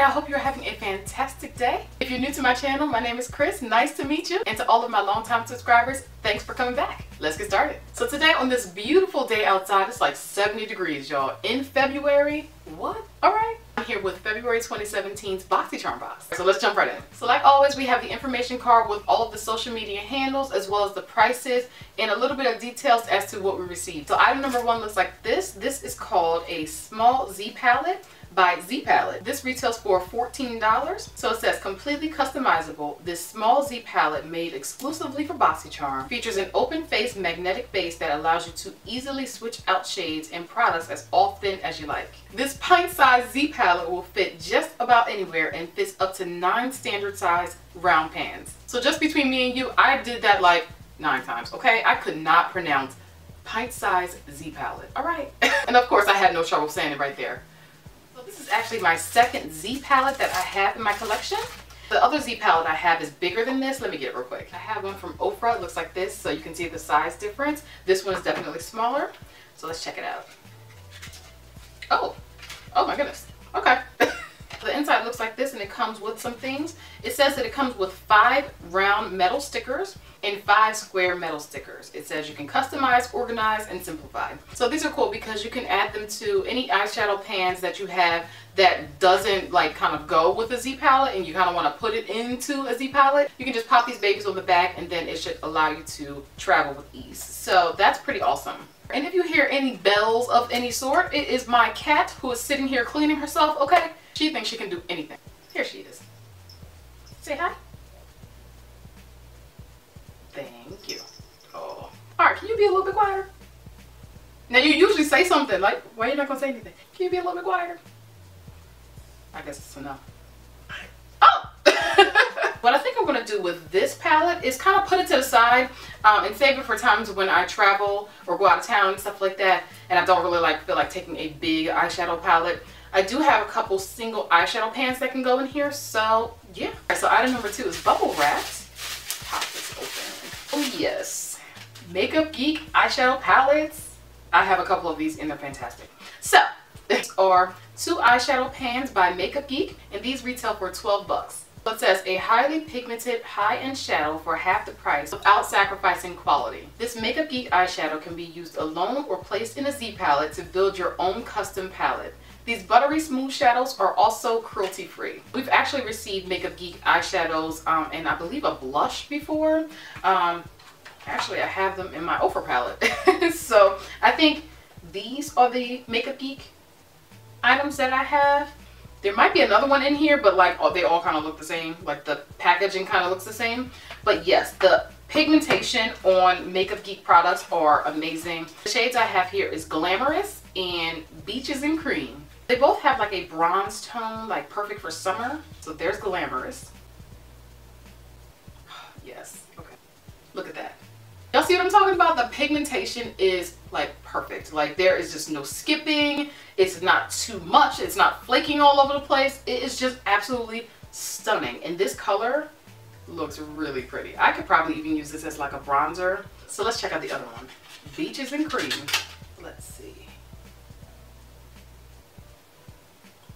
I hope you're having a fantastic day. If you're new to my channel, my name is Chris. Nice to meet you. And to all of my longtime subscribers, thanks for coming back. Let's get started. So today on this beautiful day outside, it's like 70 degrees, y'all. In February, what? All right. I'm here with February 2017's Boxycharm box. So let's jump right in. So like always, we have the information card with all of the social media handles as well as the prices and a little bit of details as to what we received. So item number one looks like this. This is called a small Z palette by Z Palette. This retails for $14. So it says completely customizable. This small Z palette made exclusively for Boxycharm features an open face magnetic base that allows you to easily switch out shades and products as often as you like. This pint-sized Z palette will fit just about anywhere and fits up to 9 standard size round pans. So just between me and you, I did that like 9 times, okay? I could not pronounce pint-sized Z palette, all right? And of course I had no trouble saying it right there. So this is actually my second Z palette that I have in my collection. The other Z palette I have is bigger than this. Let me get it real quick. I have one from Ofra. It looks like this, so you can see the size difference. This one is definitely smaller. So let's check it out. Oh my goodness. Okay. The inside looks like this and it comes with some things. It says that it comes with 5 round metal stickers and 5 square metal stickers. It says you can customize, organize, and simplify. So these are cool because you can add them to any eyeshadow pans that you have that doesn't like kind of go with a Z palette and you kind of want to put it into a Z palette. You can just pop these babies on the back and then it should allow you to travel with ease. So that's pretty awesome. And if you hear any bells of any sort, it is my cat who is sitting here cleaning herself, okay? She thinks she can do anything. Here she is. Say hi. Thank you. Oh. Alright, can you be a little bit quieter? Now you usually say something, like, why are you not going to say anything? Can you be a little bit quieter? I guess it's enough. Oh! What I think I'm going to do with this palette is kind of put it to the side and save it for times when I travel or go out of town and stuff like that and I don't really feel like taking a big eyeshadow palette. I do have a couple single eyeshadow pans that can go in here, so yeah. So item number 2 is bubble wrapped. Pop this open. Oh yes. Makeup Geek eyeshadow palettes. I have a couple of these and they're fantastic. So these are 2 eyeshadow pans by Makeup Geek and these retail for 12 bucks. So it says a highly pigmented high-end shadow for half the price without sacrificing quality. This Makeup Geek eyeshadow can be used alone or placed in a Z palette to build your own custom palette. These buttery smooth shadows are also cruelty-free. We've actually received Makeup Geek eyeshadows and I believe a blush before. Actually, I have them in my Ofra palette. So I think these are the Makeup Geek items that I have. There might be another one in here, but they all kind of look the same. Like the packaging kind of looks the same. But yes, the pigmentation on Makeup Geek products are amazing. The shades I have here is Glamorous and Beaches and Cream. They both have like a bronze tone, like perfect for summer. So there's Glamorous. Yes, okay. Look at that. Y'all see what I'm talking about? The pigmentation is like perfect. Like there is just no skipping. It's not too much. It's not flaking all over the place. It is just absolutely stunning. And this color looks really pretty. I could probably even use this as like a bronzer. So let's check out the other one. Beaches and Cream. Let's see.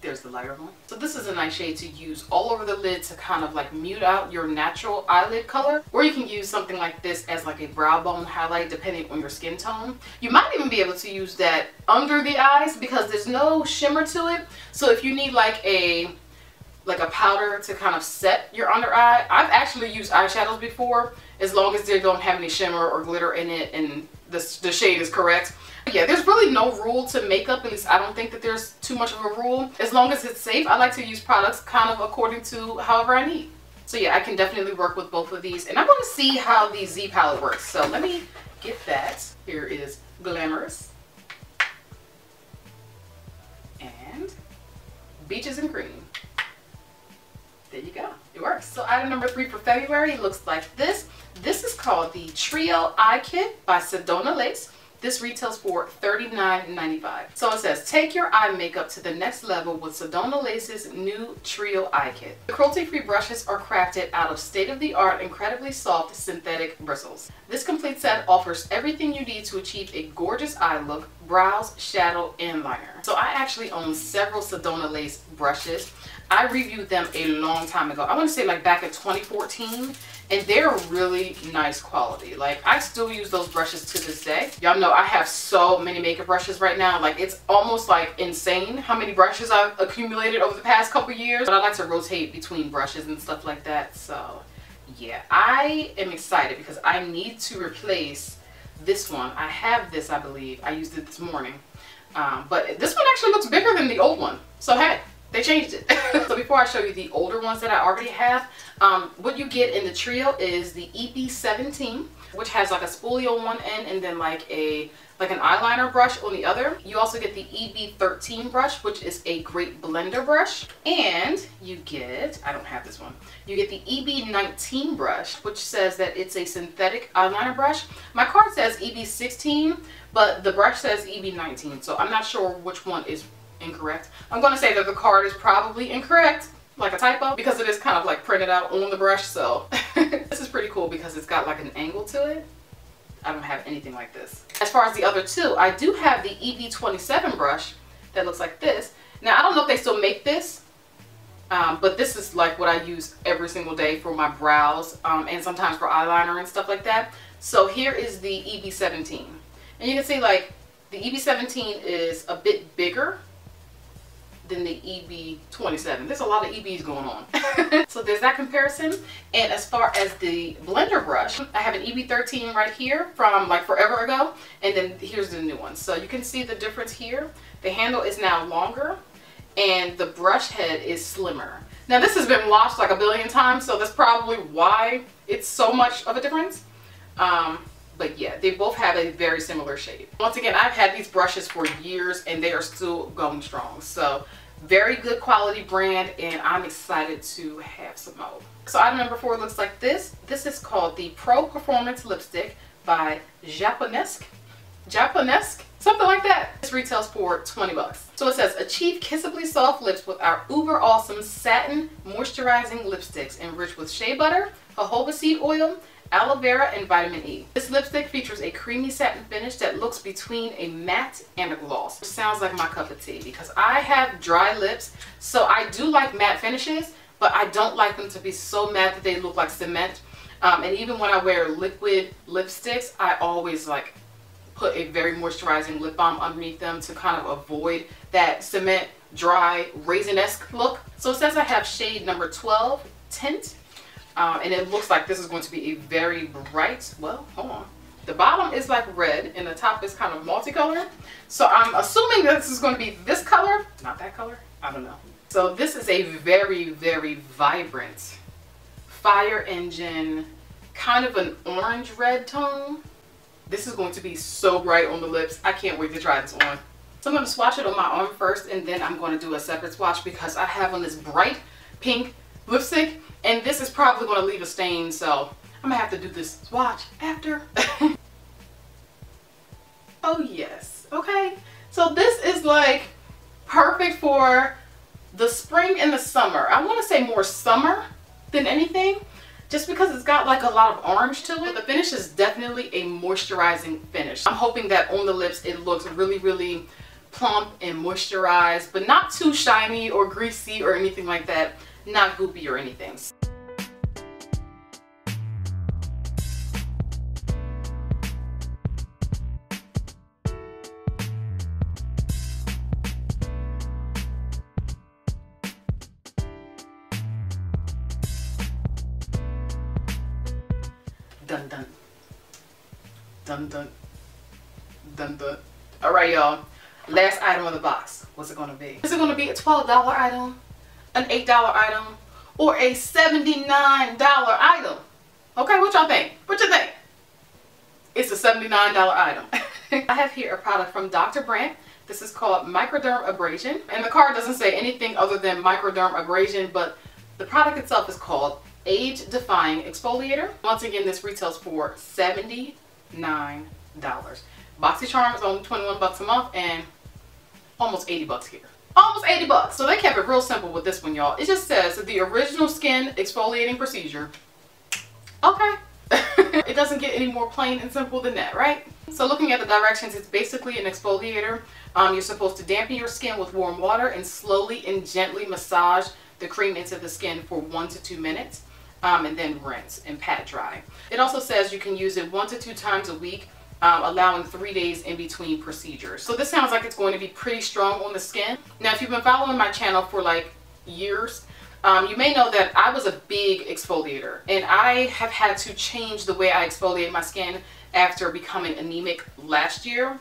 There's the lighter one. So this is a nice shade to use all over the lid to kind of like mute out your natural eyelid color. Or you can use something like this as like a brow bone highlight depending on your skin tone. You might even be able to use that under the eyes because there's no shimmer to it. So if you need like a powder to kind of set your under eye. I've actually used eyeshadows before as long as they don't have any shimmer or glitter in it and the shade is correct. Yeah, there's really no rule to makeup. At least I don't think that there's too much of a rule. As long as it's safe, I like to use products kind of according to however I need. So yeah, I can definitely work with both of these. And I want to see how the Z palette works. So let me get that. Here is Glamorous. And Beaches and Cream. There you go. It works. So item number 3 for February looks like this. This is called the Trio Eye Kit by Sedona Lace. This retails for $39.95. So it says, take your eye makeup to the next level with Sedona Lace's new Trio Eye Kit. The cruelty-free brushes are crafted out of state-of-the-art, incredibly soft synthetic bristles. This complete set offers everything you need to achieve a gorgeous eye look, brows, shadow, and liner. So I actually own several Sedona Lace brushes. I reviewed them a long time ago. I want to say like back in 2014. And they're really nice quality. Like, I still use those brushes to this day. Y'all know I have so many makeup brushes right now. Like, it's almost like insane how many brushes I've accumulated over the past couple years. But I like to rotate between brushes and stuff like that. So yeah, I am excited because I need to replace this one. I have this, I believe. I used it this morning. But this one actually looks bigger than the old one. So hey, they changed it. So before I show you the older ones that I already have, what you get in the trio is the EB17, which has like a spoolie on one end and then like an eyeliner brush on the other. You also get the EB13 brush, which is a great blender brush. And you get, I don't have this one, you get the EB19 brush, which says that it's a synthetic eyeliner brush. My card says EB16, but the brush says EB19, so I'm not sure which one is incorrect. I'm going to say that the card is probably incorrect, like a typo, because it is kind of like printed out on the brush. So this is pretty cool because it's got like an angle to it. I don't have anything like this. As far as the other two, I do have the EB27 brush that looks like this. Now I don't know if they still make this, but this is like what I use every single day for my brows and sometimes for eyeliner and stuff like that. So here is the EB17, and you can see like the EB17 is a bit bigger than the EB27. There's a lot of EBs going on. So there's that comparison. And as far as the blender brush, I have an EB13 right here from like forever ago, and then here's the new one. So you can see the difference here. The handle is now longer and the brush head is slimmer. Now this has been washed like a billion times, so that's probably why it's so much of a difference. But yeah, they both have a very similar shape. Once again, I've had these brushes for years and they are still going strong. So very good quality brand, and I'm excited to have some more. So item number 4 looks like this. This is called the Pro Performance Lipstick by Japonesque, something like that. This retails for 20 bucks. So it says, achieve kissably soft lips with our uber awesome satin moisturizing lipsticks enriched with shea butter, jojoba seed oil, aloe vera, and vitamin E. This lipstick features a creamy satin finish that looks between a matte and a gloss. Which sounds like my cup of tea because I have dry lips, so I do like matte finishes, but I don't like them to be so matte that they look like cement. And even when I wear liquid lipsticks, I always like put a very moisturizing lip balm underneath them to kind of avoid that cement, dry, raisin-esque look. So it says I have shade number 12 tint. And it looks like this is going to be a very bright, well, hold on. The bottom is like red and the top is kind of multicolored. So I'm assuming that this is going to be this color, not that color. I don't know. So this is a very, very vibrant fire engine, kind of an orange red tone. This is going to be so bright on the lips. I can't wait to try this on. So I'm going to swatch it on my arm first, and then I'm going to do a separate swatch because I have on this bright pink lipstick, and this is probably going to leave a stain, so I'm gonna have to do this swatch after. Oh yes, okay. So this is like perfect for the spring and the summer. I want to say more summer than anything, just because it's got like a lot of orange to it. But the finish is definitely a moisturizing finish. I'm hoping that on the lips it looks really, really plump and moisturized, but not too shiny or greasy or anything like that. Not goopy or anything. Dun dun. Dun dun. Dun dun. Alright y'all. Last item of the box. What's it gonna be? Is it gonna be a $12 item? An $8 item, or a $79 item? Okay, what y'all think? What you think? It's a $79 item. I have here a product from Dr. Brandt. This is called Microderm Abrasion, and the card doesn't say anything other than Microderm Abrasion, but the product itself is called Age Defying Exfoliator. Once again, this retails for $79. Boxycharm is only 21 bucks a month and almost 80 bucks here. Almost 80 bucks. So they kept it real simple with this one, y'all. It just says the original skin exfoliating procedure. Okay. It doesn't get any more plain and simple than that, right? So looking at the directions, it's basically an exfoliator. You're supposed to dampen your skin with warm water and slowly and gently massage the cream into the skin for 1 to 2 minutes, and then rinse and pat dry. It also says you can use it 1 to 2 times a week, allowing 3 days in between procedures. So this sounds like it's going to be pretty strong on the skin. Now, if you've been following my channel for like years, you may know that I was a big exfoliator, and I have had to change the way I exfoliate my skin after becoming anemic last year.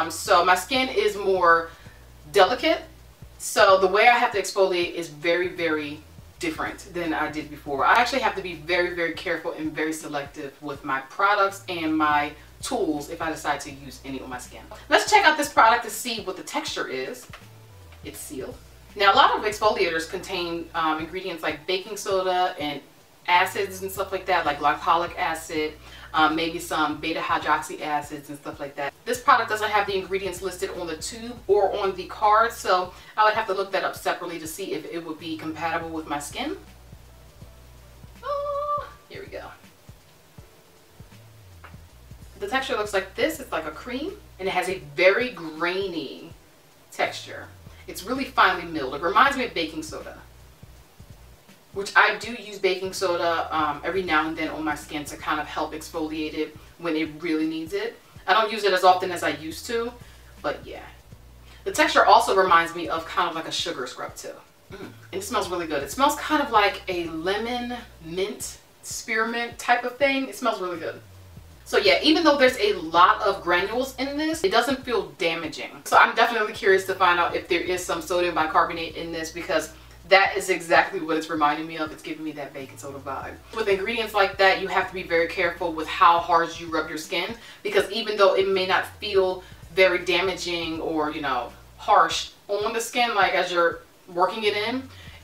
So my skin is more delicate, so the way I have to exfoliate is very, very different than I did before. I actually have to be very, very careful and very selective with my products and my tools if I decide to use any on my skin. Let's check out this product to see what the texture is. It's sealed. Now, a lot of exfoliators contain ingredients like baking soda and acids and stuff like that, like glycolic acid, maybe some beta hydroxy acids and stuff like that. This product doesn't have the ingredients listed on the tube or on the card, so I would have to look that up separately to see if it would be compatible with my skin. Oh, here we go. The texture looks like this. It's like a cream, and it has a very grainy texture. It's really finely milled. It reminds me of baking soda, which I do use baking soda every now and then on my skin to kind of help exfoliate it when it really needs it. I don't use it as often as I used to, but yeah. The texture also reminds me of kind of like a sugar scrub too. And it smells really good. It smells kind of like a lemon mint spearmint type of thing. It smells really good. So yeah, even though there's a lot of granules in this, it doesn't feel damaging. So I'm definitely curious to find out if there is some sodium bicarbonate in this, because that is exactly what it's reminding me of. It's giving me that baking soda vibe. With ingredients like that, you have to be very careful with how hard you rub your skin, because even though it may not feel very damaging or, you know, harsh on the skin, like as you're working it in,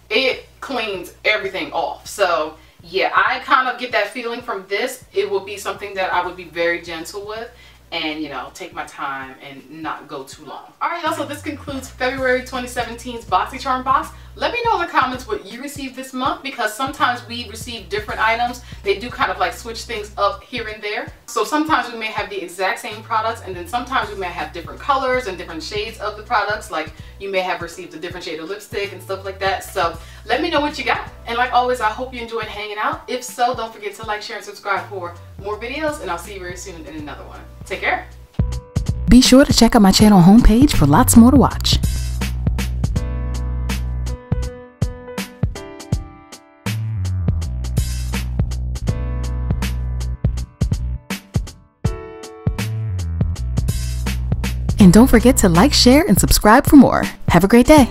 it cleans everything off. So yeah, I kind of get that feeling from this. It will be something that I would be very gentle with and, you know, take my time and not go too long. Alright, y'all, so this concludes February 2017's Boxycharm box. Let me know in the comments what you received this month, because sometimes we receive different items. They do kind of like switch things up here and there. So sometimes we may have the exact same products, and then sometimes we may have different colors and different shades of the products. Like you may have received a different shade of lipstick and stuff like that. So let me know what you got. And like always, I hope you enjoyed hanging out. If so, don't forget to like, share, and subscribe for more videos, and I'll see you very soon in another one. Take care. Be sure to check out my channel homepage for lots more to watch. And don't forget to like, share, and subscribe for more. Have a great day.